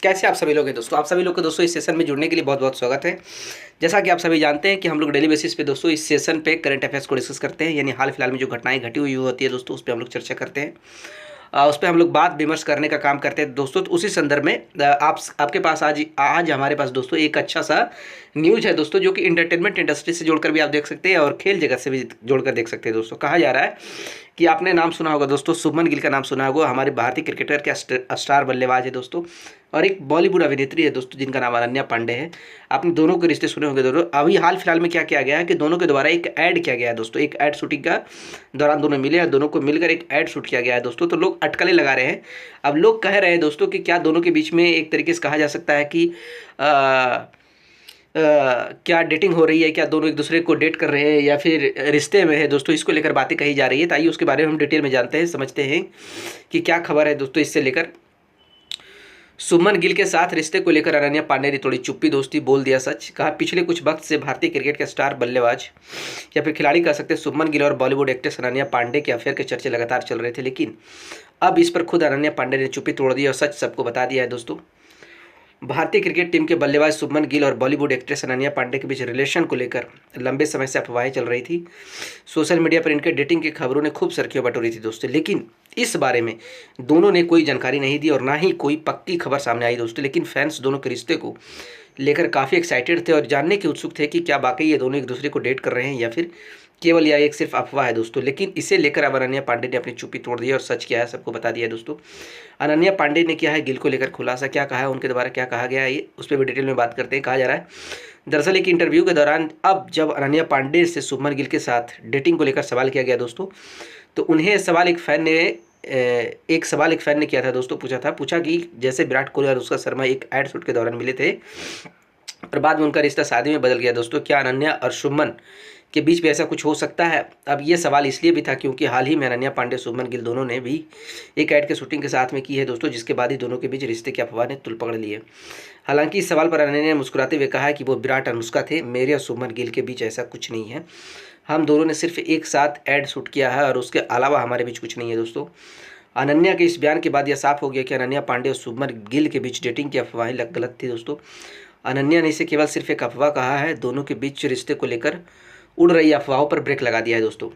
कैसे आप सभी लोग हैं दोस्तों? आप सभी लोग को दोस्तों इस सेशन में जुड़ने के लिए बहुत बहुत स्वागत है। जैसा कि आप सभी जानते हैं कि हम लोग डेली बेसिस पे दोस्तों इस सेशन पे करंट अफेयर्स को डिस्कस करते हैं, यानी हाल फिलहाल में जो घटनाएं घटी हुई होती है दोस्तों, उस पर हम लोग चर्चा करते हैं। उस पर हम लोग बात विमर्श करने का काम करते हैं दोस्तों। तो उसी संदर्भ में आपके पास आज आज हमारे पास दोस्तों एक अच्छा सा न्यूज़ है दोस्तों, जो कि इंटरटेनमेंट इंडस्ट्री से जोड़कर भी आप देख सकते हैं और खेल जगत से भी जोड़कर देख सकते हैं दोस्तों। कहा जा रहा है कि आपने नाम सुना होगा दोस्तों, शुभमन गिल का नाम सुना होगा। हमारे भारतीय क्रिकेटर के स्टार बल्लेबाज है दोस्तों, और एक बॉलीवुड अभिनेत्री है दोस्तों जिनका नाम अनन्या पांडे है। आपने दोनों के रिश्ते सुने होंगे दोस्तों। अभी हाल फिलहाल में क्या किया गया है कि दोनों के द्वारा एक ऐड किया गया है दोस्तों। एक ऐड शूटिंग का दौरान दोनों मिले हैं, दोनों को मिलकर एक ऐड शूट किया गया है दोस्तों। तो लोग अटकलें लगा रहे हैं। अब लोग कह रहे हैं दोस्तों कि क्या दोनों के बीच में एक तरीके से कहा जा सकता है कि क्या डेटिंग हो रही है, क्या दोनों एक दूसरे को डेट कर रहे हैं या फिर रिश्ते में है दोस्तों, इसको लेकर बातें कही जा रही है। तो आइए उसके बारे में हम डिटेल में जानते हैं, समझते हैं कि क्या खबर है दोस्तों इससे लेकर। शुभमन गिल के साथ रिश्ते को लेकर अनन्या पांडे ने थोड़ी चुप्पी दोस्ती बोल दिया सच। कहा पिछले कुछ वक्त से भारतीय क्रिकेट के स्टार बल्लेबाज या फिर खिलाड़ी कह सकते हैं शुभमन गिल और बॉलीवुड एक्ट्रेस अनन्या पांडे के अफेयर के चर्चे लगातार चल रहे थे, लेकिन अब इस पर खुद अनन्या पांडे ने चुप्पी तोड़ दी और सच सबको बता दिया है दोस्तों। भारतीय क्रिकेट टीम के बल्लेबाज शुभमन गिल और बॉलीवुड एक्ट्रेस अनन्या पांडे के बीच रिलेशन को लेकर लंबे समय से अफवाहें चल रही थी। सोशल मीडिया पर इनके डेटिंग की खबरों ने खूब सुर्खियां बटोरी थी दोस्तों, लेकिन इस बारे में दोनों ने कोई जानकारी नहीं दी और ना ही कोई पक्की खबर सामने आई दोस्तों। लेकिन फैंस दोनों के रिश्ते को लेकर काफ़ी एक्साइटेड थे और जानने के उत्सुक थे कि क्या वाकई ये दोनों एक दूसरे को डेट कर रहे हैं या फिर केवल यह एक सिर्फ अफवाह है दोस्तों। लेकिन इसे लेकर अब अनन्या पांडे ने अपनी चुप्पी तोड़ दी और सच क्या है सबको बता दिया है दोस्तों। अनन्या पांडे ने किया है गिल को लेकर खुलासा, क्या कहा है, उनके द्वारा क्या कहा गया है, ये उस पर भी डिटेल में बात करते हैं। कहा जा रहा है दरअसल एक इंटरव्यू के दौरान अब जब अनन्या पांडे से शुभमन गिल के साथ डेटिंग को लेकर सवाल किया गया दोस्तों, तो उन्हें सवाल एक फ़ैन ने किया था दोस्तों। पूछा कि जैसे विराट कोहली और अनुष्का शर्मा एक एड शूट के दौरान मिले थे और बाद में उनका रिश्ता शादी में बदल गया दोस्तों, क्या अनन्या और शुभमन के बीच भी ऐसा कुछ हो सकता है। अब ये सवाल इसलिए भी था क्योंकि हाल ही में अनन्या पांडे शुभमन गिल दोनों ने भी एक ऐड के शूटिंग के साथ में की है दोस्तों, जिसके बाद ही दोनों के बीच रिश्ते की अफवाह ने तुल पकड़ ली है। हालांकि इस सवाल पर अनन्या ने मुस्कुराते हुए कहा है कि वो विराट अनुष्का थे, मेरे और शुभमन गिल के बीच ऐसा कुछ नहीं है। हम दोनों ने सिर्फ एक साथ ऐड शूट किया है और उसके अलावा हमारे बीच कुछ नहीं है दोस्तों। अनन्या के इस बयान के बाद यह साफ हो गया कि अनन्या पांडे और शुभमन गिल के बीच डेटिंग की अफवाहें गलत थी दोस्तों। अनन्या ने इसे केवल सिर्फ एक अफवाह कहा है, दोनों के बीच रिश्ते को लेकर उड़ रही अफवाहों पर ब्रेक लगा दिया है दोस्तों।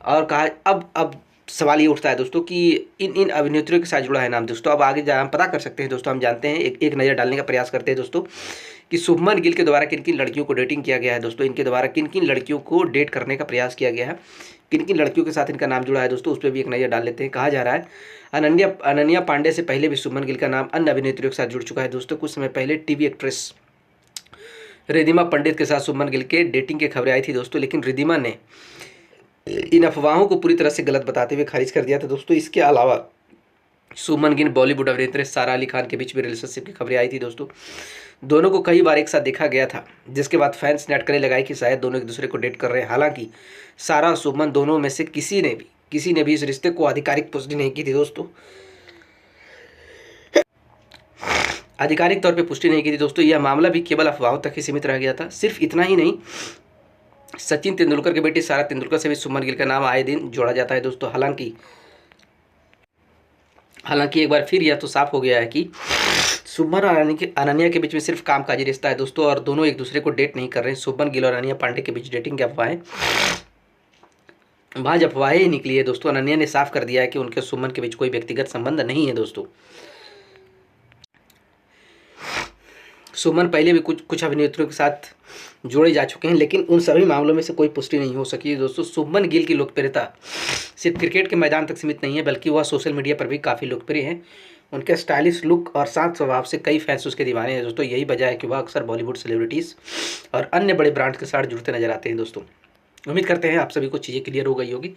और कहा अब सवाल ये उठता है दोस्तों कि इन अभिनेत्रियों के साथ जुड़ा है नाम दोस्तों। अब आगे हम पता कर सकते हैं दोस्तों, हम जानते हैं, एक नज़र डालने का प्रयास करते हैं दोस्तों कि शुभमन गिल के द्वारा किन किन लड़कियों को डेटिंग किया गया है दोस्तों, इनके द्वारा किन किन लड़कियों को डेट करने का प्रयास किया गया है, किन किन लड़कियों के साथ इनका नाम जुड़ा है दोस्तों, उस पर भी एक नज़र डाल लेते हैं। कहा जा रहा है अनन्या पांडे से पहले भी शुभमन गिल का नाम अन्य अभिनेत्रियों के साथ जुड़ चुका है दोस्तों। कुछ समय पहले टीवी एक्ट्रेस रिद्धिमा पंडित के साथ शुभमन गिल के डेटिंग की खबरें आई थी दोस्तों, लेकिन रिद्धिमा ने इन अफवाहों को पूरी तरह से गलत बताते हुए खारिज कर दिया था दोस्तों। इसके अलावा शुभमन गिल बॉलीवुड अभिनेत्री सारा अली खान के बीच भी रिलेशनशिप की खबरें आई थी दोस्तों। दोनों को कई बार एक साथ देखा गया था, जिसके बाद फैंस ने अटकलें लगाई कि शायद दोनों एक दूसरे को डेट कर रहे हैं। हालांकि सारा और शुभमन दोनों में से किसी ने भी इस रिश्ते को आधिकारिक पुष्टि नहीं की थी दोस्तों, आधिकारिक तौर पे पुष्टि नहीं की थी दोस्तों। यह मामला भी केवल अफवाहों तक ही सीमित रह गया था। सिर्फ इतना ही नहीं, सचिन तेंदुलकर के बेटे सारा तेंदुलकर से भी शुभमन गिल का नाम आए दिन जोड़ा जाता है दोस्तों। हालांकि एक बार फिर यह तो साफ हो गया है कि शुभमन और अनन्या के बीच में सिर्फ कामकाजी रिश्ता है दोस्तों और दोनों एक दूसरे को डेट नहीं कर रहे हैं। शुभमन गिल और अनन्या पांडे के बीच डेटिंग की अफवाहें वहाँ जब अफवाहें ही निकली है दोस्तों। अनन्या ने साफ कर दिया है कि उनके शुभमन के बीच कोई व्यक्तिगत संबंध नहीं है दोस्तों। शुभमन पहले भी कुछ अभिनेत्रियों के साथ जोड़े जा चुके हैं, लेकिन उन सभी मामलों में से कोई पुष्टि नहीं हो सकी है दोस्तों। शुभमन गिल की लोकप्रियता सिर्फ क्रिकेट के मैदान तक सीमित नहीं है, बल्कि वह सोशल मीडिया पर भी काफ़ी लोकप्रिय हैं। उनके स्टाइलिश लुक और शांत स्वभाव से कई फैंस उसके दीवाने हैं दोस्तों। यही वजह है कि वह अक्सर बॉलीवुड सेलिब्रिटीज़ और अन्य बड़े ब्रांड्स के साथ जुड़ते नजर आते हैं दोस्तों। उम्मीद करते हैं आप सभी को चीज़ें क्लियर हो गई होगी।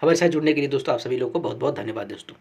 हमारे साथ जुड़ने के लिए दोस्तों आप सभी लोगों को बहुत बहुत धन्यवाद दोस्तों।